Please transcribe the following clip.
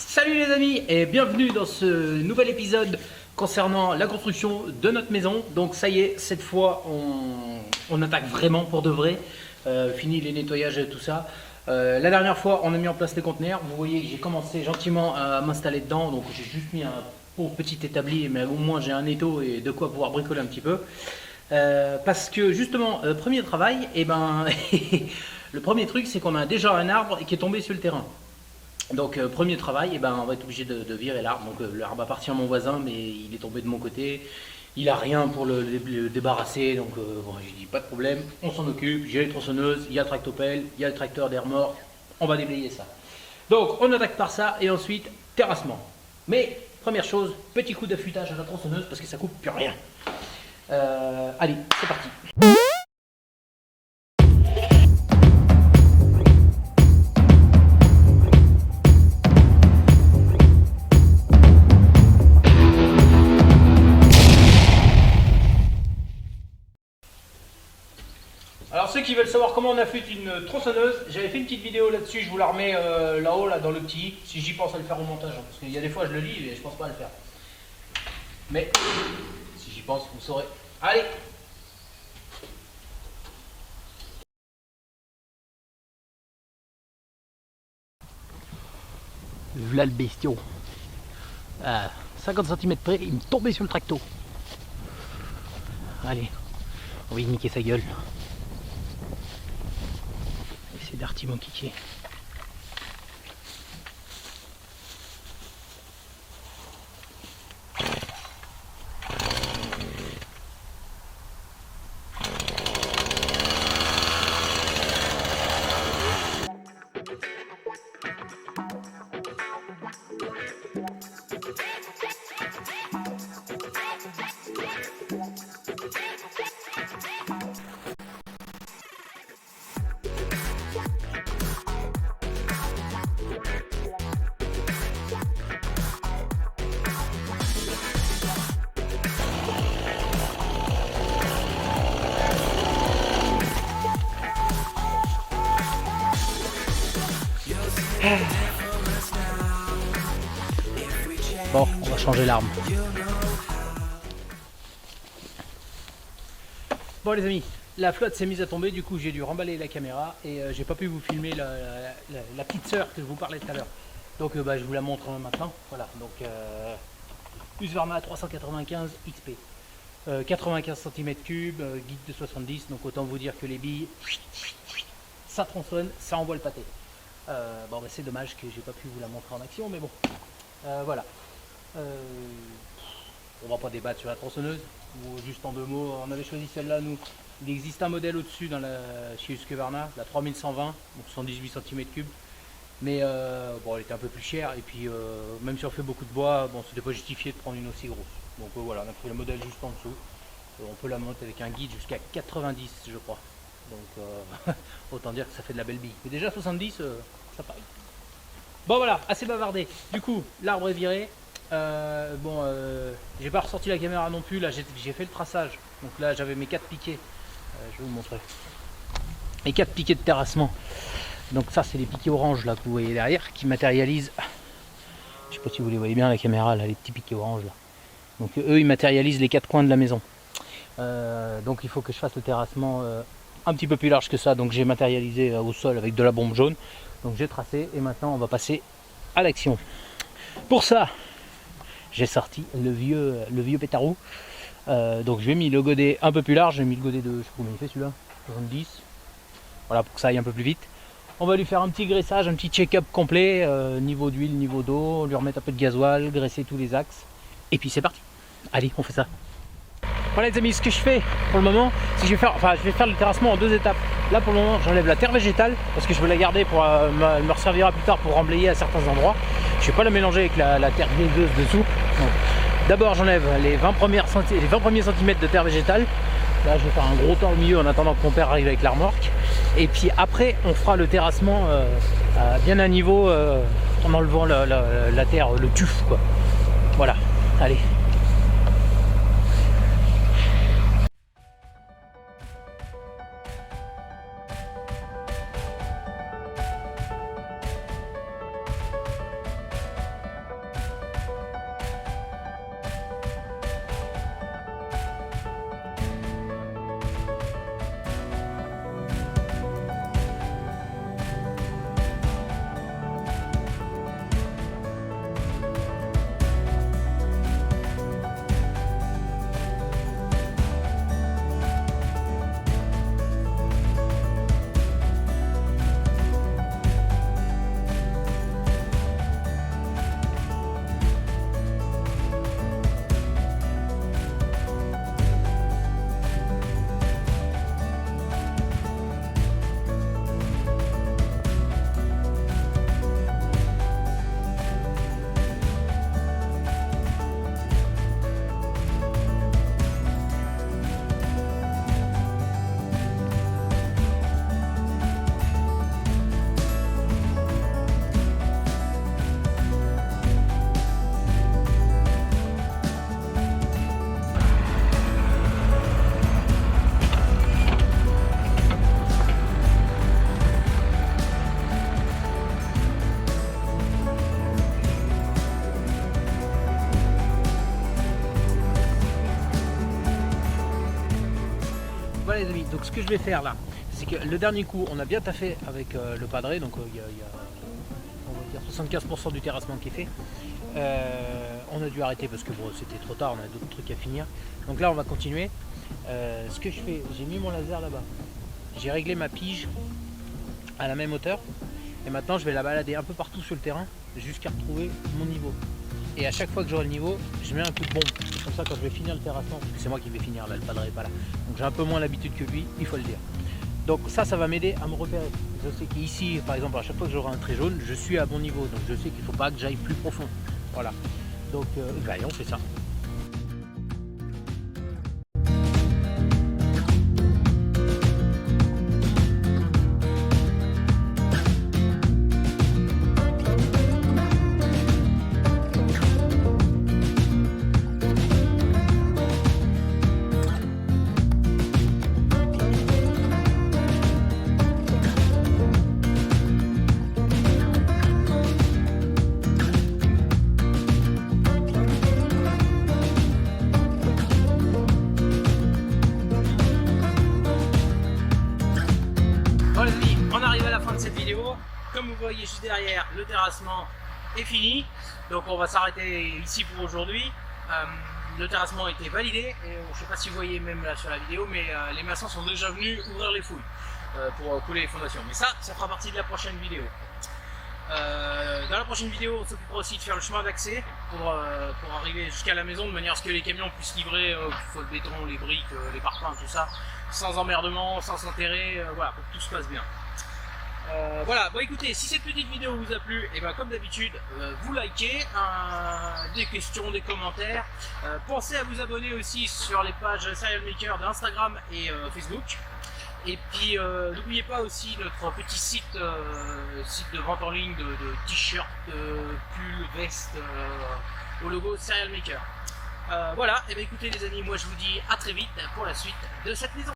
Salut les amis et bienvenue dans ce nouvel épisode concernant la construction de notre maison. Donc ça y est, cette fois on attaque vraiment pour de vrai. Fini les nettoyages et tout ça. La dernière fois on a mis en place les conteneurs. Vous voyez que j'ai commencé gentiment à m'installer dedans. Donc j'ai juste mis un pauvre petit établi, mais au moins j'ai un étau et de quoi pouvoir bricoler un petit peu. Parce que justement, premier travail, et ben le premier truc c'est qu'on a déjà un arbre qui est tombé sur le terrain. Donc premier travail, on va être obligé de virer l'arbre. Donc l'arbre appartient à mon voisin, mais il est tombé de mon côté. Il a rien pour le débarrasser, donc bon, j'ai dit pas de problème, on s'en occupe. J'ai les tronçonneuses, il y a le tractopelle, il y a le tracteur des remorques, on va déblayer ça. Donc on attaque par ça et ensuite terrassement. Mais première chose, petit coup d'affûtage à la tronçonneuse parce que ça coupe plus rien. Allez, c'est parti. Alors ceux qui veulent savoir comment on affûte une tronçonneuse, j'avais fait une petite vidéo là-dessus, je vous la remets là-haut, là dans le petit, si j'y pense à le faire au montage, parce qu'il y a des fois je le lis et je pense pas à le faire. Mais si j'y pense, vous saurez. Allez! Voilà le bestiau. À 50 cm près, il me tombait sur le tracto. Allez, on va y niquer sa gueule. C'est Darty mon kiki. Bon, on va changer l'arme. Bon les amis, la flotte s'est mise à tomber, du coup j'ai dû remballer la caméra et j'ai pas pu vous filmer la petite sœur que je vous parlais tout à l'heure. Donc je vous la montre maintenant. Voilà, donc Husqvarna 395 XP. 95 cm3, guide de 70, donc autant vous dire que les billes, ça tronçonne, ça envoie le pâté. C'est dommage que j'ai pas pu vous la montrer en action, mais bon, voilà. On va pas débattre sur la tronçonneuse, ou juste en deux mots, on avait choisi celle-là, nous. Il existe un modèle au-dessus chez Husqvarna, la 3120, donc 118 cm3, mais elle était un peu plus chère, et puis même si on fait beaucoup de bois, c'était pas justifié de prendre une aussi grosse. Donc voilà, on a pris le modèle juste en dessous. On peut la monter avec un guide jusqu'à 90, je crois. Donc autant dire que ça fait de la belle bille. Mais déjà 70, ça parie. Bon voilà, assez bavardé. Du coup, l'arbre est viré. J'ai pas ressorti la caméra non plus. Là, j'ai fait le traçage. Donc là, j'avais mes 4 piquets. Je vais vous montrer. Les 4 piquets de terrassement. Donc ça, c'est les piquets orange là que vous voyez derrière, qui matérialisent. Je sais pas si vous les voyez bien à la caméra là, les petits piquets orange là. Donc eux, ils matérialisent les 4 coins de la maison. Donc il faut que je fasse le terrassement un petit peu plus large que ça. Donc j'ai matérialisé au sol avec de la bombe jaune. Donc j'ai tracé et maintenant on va passer à l'action. Pour ça, j'ai sorti le vieux pétarou. Donc je lui ai mis le godet un peu plus large. J'ai mis le godet de, je sais pas combien il fait celui-là, 70. Voilà, pour que ça aille un peu plus vite. On va lui faire un petit graissage, un petit check-up complet, niveau d'huile, niveau d'eau, lui remettre un peu de gasoil, graisser tous les axes. Et puis c'est parti. Allez, on fait ça. Voilà les amis, ce que je fais pour le moment, c'est que je vais faire le terrassement en 2 étapes. Là pour le moment, j'enlève la terre végétale parce que je veux la garder pour me resservira plus tard pour remblayer à certains endroits. Je ne vais pas la mélanger avec la terre gneilleuse dessous. D'abord j'enlève les 20 premiers centimètres de terre végétale. Là je vais faire un gros tas au milieu en attendant que mon père arrive avec la remorque. Et puis après on fera le terrassement bien à niveau en enlevant la terre, le tuf quoi. Voilà, allez. Donc ce que je vais faire là, c'est que le dernier coup, on a bien taffé avec le padré, donc il y a on va dire 75% du terrassement qui est fait. On a dû arrêter parce que bon, c'était trop tard, on a d'autres trucs à finir. Donc là, on va continuer. Ce que je fais, j'ai mis mon laser là-bas. J'ai réglé ma pige à la même hauteur. Et maintenant, je vais la balader un peu partout sur le terrain jusqu'à retrouver mon niveau. Et à chaque fois que j'aurai le niveau, je mets un coup de bombe. Comme ça, quand je vais finir le terrassement, parce que c'est moi qui vais finir là, le padré n'est pas là. Donc j'ai un peu moins l'habitude que lui, il faut le dire. Donc ça va m'aider à me repérer. Je sais qu'ici, par exemple, à chaque fois que j'aurai un trait jaune, je suis à bon niveau. Donc je sais qu'il ne faut pas que j'aille plus profond. Voilà. Donc on fait ça. Bon les amis, on arrive à la fin de cette vidéo. Comme vous voyez juste derrière, le terrassement est fini. Donc on va s'arrêter ici pour aujourd'hui. Le terrassement a été validé. Et je ne sais pas si vous voyez même là sur la vidéo, mais les maçons sont déjà venus ouvrir les fouilles pour couler les fondations. Mais ça fera partie de la prochaine vidéo. Dans la prochaine vidéo, on s'occupera aussi de faire le chemin d'accès pour arriver jusqu'à la maison de manière à ce que les camions puissent livrer le béton, les briques, les parpaings, tout ça, sans emmerdement, sans s'enterrer, voilà, pour que tout se passe bien. Voilà, bon écoutez, si cette petite vidéo vous a plu, et ben comme d'habitude, vous likez, des questions, des commentaires. Pensez à vous abonner aussi sur les pages Serial Maker d'Instagram et Facebook. Et puis n'oubliez pas aussi notre petit site de vente en ligne de t-shirts, pulls, vestes au logo Serial Maker. Voilà, et bien écoutez les amis, moi je vous dis à très vite pour la suite de cette maison.